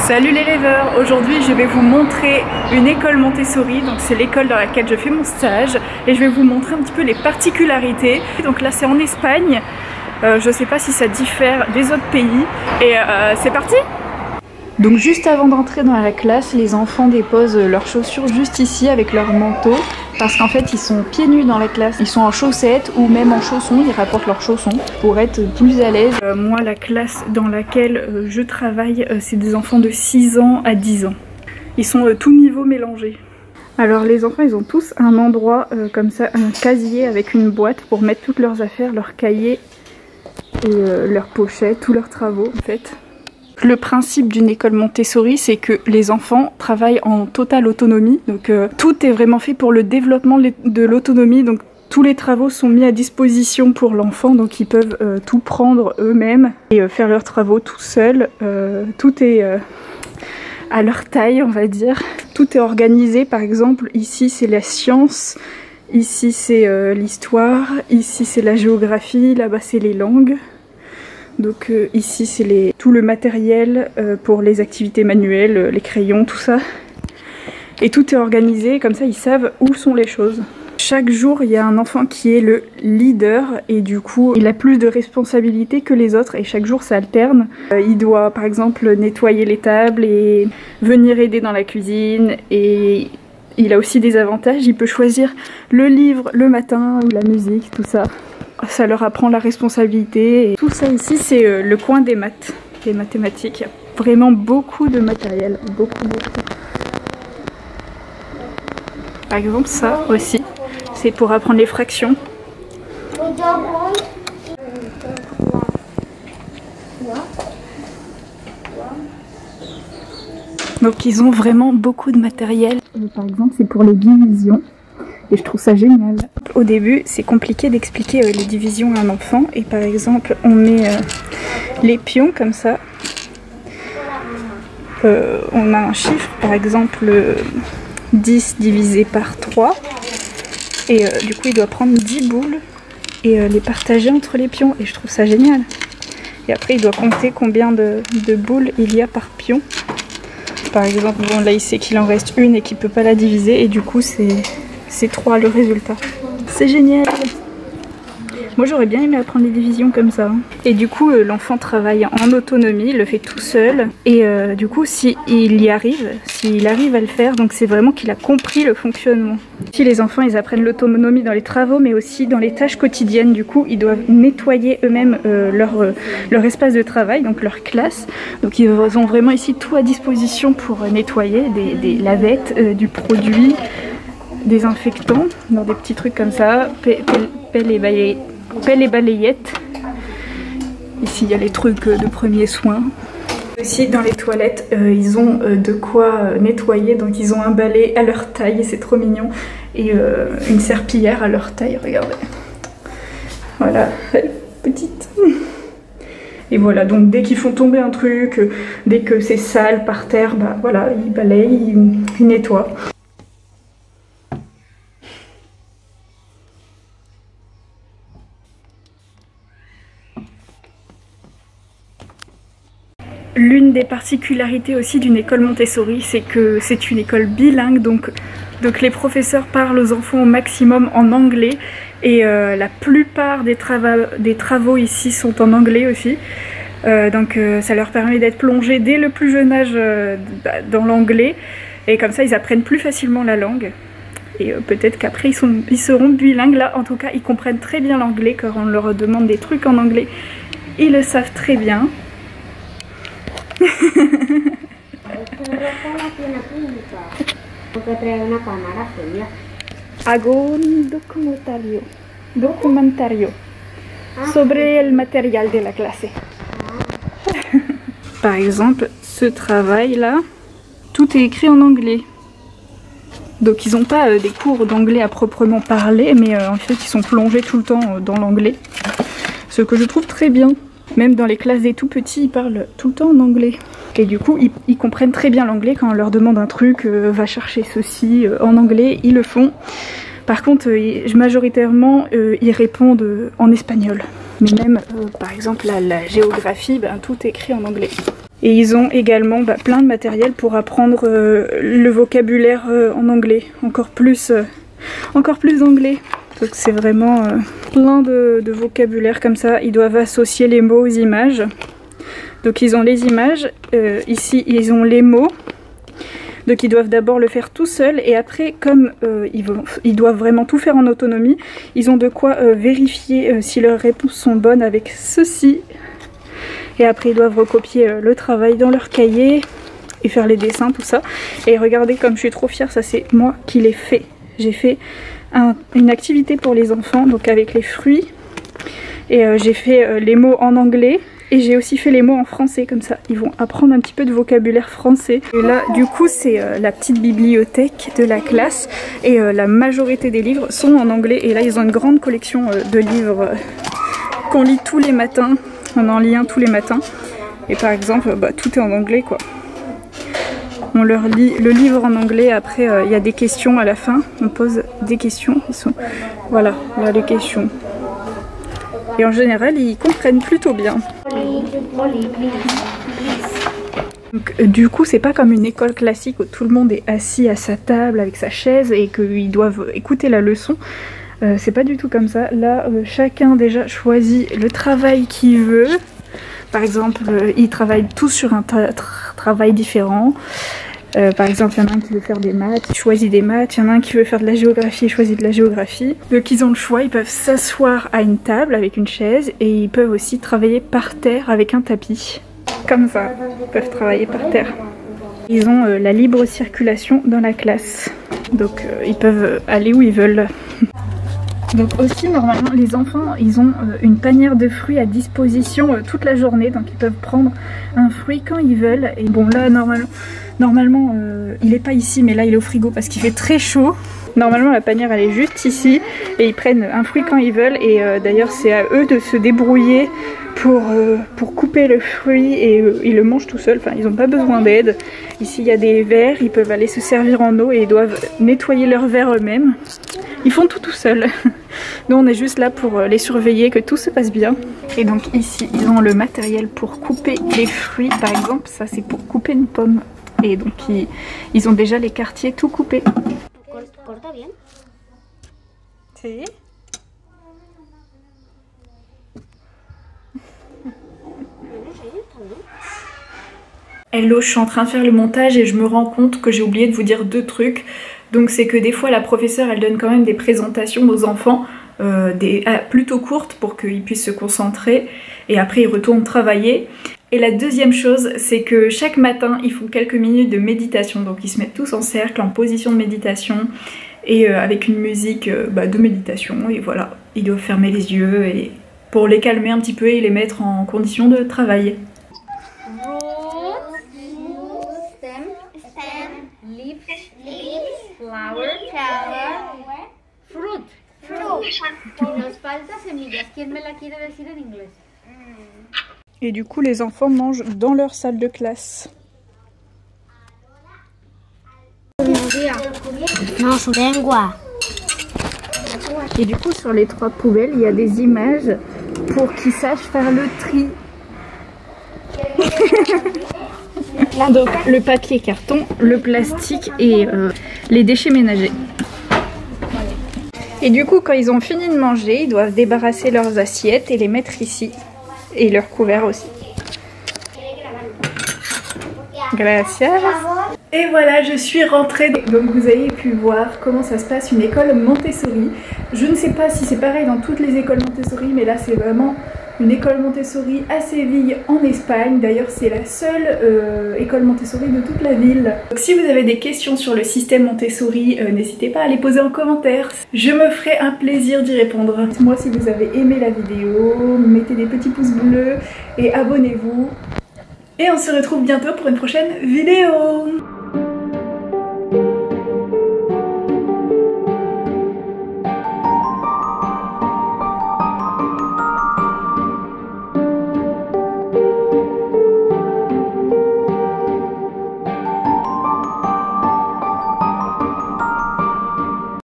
Salut les rêveurs, aujourd'hui je vais vous montrer une école Montessori, donc c'est l'école dans laquelle je fais mon stage et je vais vous montrer un petit peu les particularités. Donc là c'est en Espagne, je sais pas si ça diffère des autres pays et c'est parti. Donc juste avant d'entrer dans la classe, les enfants déposent leurs chaussures juste ici avec leur manteau parce qu'en fait ils sont pieds nus dans la classe, ils sont en chaussettes ou même en chaussons, ils rapportent leurs chaussons pour être plus à l'aise. Moi la classe dans laquelle je travaille c'est des enfants de 6 ans à 10 ans. Ils sont tous niveaux mélangés. Alors les enfants ils ont tous un endroit comme ça, un casier avec une boîte pour mettre toutes leurs affaires, leurs cahiers et leurs pochettes, tous leurs travaux en fait. Le principe d'une école Montessori, c'est que les enfants travaillent en totale autonomie. Donc tout est vraiment fait pour le développement de l'autonomie. Donc tous les travaux sont mis à disposition pour l'enfant. Donc ils peuvent tout prendre eux-mêmes et faire leurs travaux tout seuls. Tout est à leur taille, on va dire. Tout est organisé. Par exemple, ici c'est la science. Ici c'est l'histoire. Ici c'est la géographie. Là-bas c'est les langues. Donc ici c'est tout le matériel pour les activités manuelles, les crayons, tout ça. Et tout est organisé, comme ça ils savent où sont les choses. Chaque jour il y a un enfant qui est le leader et du coup il a plus de responsabilités que les autres et chaque jour ça alterne. Il doit par exemple nettoyer les tables et venir aider dans la cuisine et il a aussi des avantages, il peut choisir le livre le matin ou la musique, tout ça. Ça leur apprend la responsabilité. Et tout ça ici, c'est le coin des maths, des mathématiques. Il y a vraiment beaucoup de matériel, beaucoup. Par exemple, ça aussi, c'est pour apprendre les fractions. Donc ils ont vraiment beaucoup de matériel. Par exemple, c'est pour les divisions. Et je trouve ça génial. Au début, c'est compliqué d'expliquer les divisions à un enfant. Et par exemple, on met les pions comme ça. On a un chiffre, par exemple 10 divisé par 3. Et du coup, il doit prendre 10 boules et les partager entre les pions. Et je trouve ça génial. Et après, il doit compter combien de boules il y a par pion. Par exemple, bon, là, il sait qu'il en reste une et qu'il ne peut pas la diviser. Et du coup, c'est 3 le résultat. C'est génial. Moi j'aurais bien aimé apprendre les divisions comme ça. Et du coup l'enfant travaille en autonomie, il le fait tout seul. Et du coup s'il arrive à le faire, donc c'est vraiment qu'il a compris le fonctionnement. Si les enfants ils apprennent l'autonomie dans les travaux mais aussi dans les tâches quotidiennes, du coup ils doivent nettoyer eux-mêmes leur espace de travail, donc leur classe. Donc ils ont vraiment ici tout à disposition pour nettoyer, des lavettes, du produit, désinfectants dans des petits trucs comme ça, pelle et balayette. Ici il y a les trucs de premiers soins. Aussi dans les toilettes ils ont de quoi nettoyer, donc ils ont un balai à leur taille, c'est trop mignon, et une serpillière à leur taille, regardez. Voilà, elle est petite. Et voilà, donc dès qu'ils font tomber un truc, dès que c'est sale par terre, bah voilà, ils balayent, ils nettoient. L'une des particularités aussi d'une école Montessori, c'est que c'est une école bilingue, donc les professeurs parlent aux enfants au maximum en anglais et la plupart des travaux ici sont en anglais aussi. Donc ça leur permet d'être plongés dès le plus jeune âge dans l'anglais et comme ça ils apprennent plus facilement la langue. Et peut-être qu'après ils seront bilingues. Là en tout cas ils comprennent très bien l'anglais quand on leur demande des trucs en anglais. Ils le savent très bien. Hago un documentario sobre el material de la clase. Par exemple, ce travail là, tout est écrit en anglais. Donc ils n'ont pas des cours d'anglais à proprement parler, mais en fait ils sont plongés tout le temps dans l'anglais. Ce que je trouve très bien. Même dans les classes des tout petits, ils parlent tout le temps en anglais. Et du coup, ils comprennent très bien l'anglais. Quand on leur demande un truc, va chercher ceci en anglais, ils le font. Par contre, majoritairement, ils répondent en espagnol. Mais même, par exemple, la géographie, ben, tout est écrit en anglais. Et ils ont également plein de matériel pour apprendre le vocabulaire en anglais, encore plus d'anglais. Donc c'est vraiment plein de vocabulaire comme ça. Ils doivent associer les mots aux images. Donc ils ont les images, ici ils ont les mots. Donc ils doivent d'abord le faire tout seuls et après comme ils doivent vraiment tout faire en autonomie, ils ont de quoi vérifier si leurs réponses sont bonnes avec ceci. Et après ils doivent recopier le travail dans leur cahier et faire les dessins, tout ça. Et regardez comme je suis trop fière, ça c'est moi qui l'ai fait. J'ai fait une activité pour les enfants, donc avec les fruits. Et j'ai fait les mots en anglais. Et j'ai aussi fait les mots en français, comme ça ils vont apprendre un petit peu de vocabulaire français. Et là du coup c'est la petite bibliothèque de la classe. Et la majorité des livres sont en anglais. Et là ils ont une grande collection de livres qu'on lit tous les matins. On en lit un tous les matins. Et par exemple tout est en anglais quoi. On leur lit le livre en anglais, après il y a des questions à la fin, on pose des questions, voilà, là les questions. Et en général, ils comprennent plutôt bien. Donc, du coup, c'est pas comme une école classique où tout le monde est assis à sa table avec sa chaise et qu'ils doivent écouter la leçon. C'est pas du tout comme ça. Là, chacun déjà choisit le travail qu'il veut. Par exemple, ils travaillent tous sur un travail différent. Par exemple, il y en a un qui veut faire des maths, il choisit des maths. Il y en a un qui veut faire de la géographie, il choisit de la géographie. Donc ils ont le choix, ils peuvent s'asseoir à une table avec une chaise et ils peuvent aussi travailler par terre avec un tapis. Comme ça, ils peuvent travailler par terre. Ils ont la libre circulation dans la classe. Donc ils peuvent aller où ils veulent. Donc aussi normalement les enfants ils ont une panière de fruits à disposition toute la journée, donc ils peuvent prendre un fruit quand ils veulent. Et bon là normalement il est pas ici, mais là il est au frigo parce qu'il fait très chaud. Normalement la panière elle est juste ici et ils prennent un fruit quand ils veulent. Et d'ailleurs c'est à eux de se débrouiller pour couper le fruit et ils le mangent tout seuls, enfin ils n'ont pas besoin d'aide. Ici il y a des verres, ils peuvent aller se servir en eau et ils doivent nettoyer leurs verres eux-mêmes. Ils font tout seuls. Nous on est juste là pour les surveiller, que tout se passe bien. Et donc ici ils ont le matériel pour couper les fruits. Par exemple ça c'est pour couper une pomme. Et donc ils ont déjà les quartiers tout coupés. Si. Hello, je suis en train de faire le montage et je me rends compte que j'ai oublié de vous dire deux trucs. Donc c'est que des fois la professeure elle donne quand même des présentations aux enfants plutôt courtes pour qu'ils puissent se concentrer et après ils retournent travailler. Et la deuxième chose c'est que chaque matin ils font quelques minutes de méditation, donc ils se mettent tous en cercle en position de méditation et avec une musique de méditation et voilà, ils doivent fermer les yeux et pour les calmer un petit peu et les mettre en condition de travail. Flower, fruit. Y nos falta semillas. ¿Quién me la quiere decir en inglés? Et du coup, les enfants mangent dans leur salle de classe. Non, su lengua. Et du coup, sur les 3 poubelles, il y a des images pour qu'ils sachent faire le tri. Donc le papier carton, le plastique et les déchets ménagers. Et du coup quand ils ont fini de manger, ils doivent débarrasser leurs assiettes et les mettre ici. Et leurs couverts aussi. Gracias. Et voilà, je suis rentrée. Donc vous avez pu voir comment ça se passe une école Montessori. Je ne sais pas si c'est pareil dans toutes les écoles Montessori, mais là c'est vraiment une école Montessori à Séville en Espagne. D'ailleurs c'est la seule école Montessori de toute la ville. Donc si vous avez des questions sur le système Montessori, n'hésitez pas à les poser en commentaire. Je me ferai un plaisir d'y répondre. Moi si vous avez aimé la vidéo, mettez des petits pouces bleus et abonnez-vous. Et on se retrouve bientôt pour une prochaine vidéo.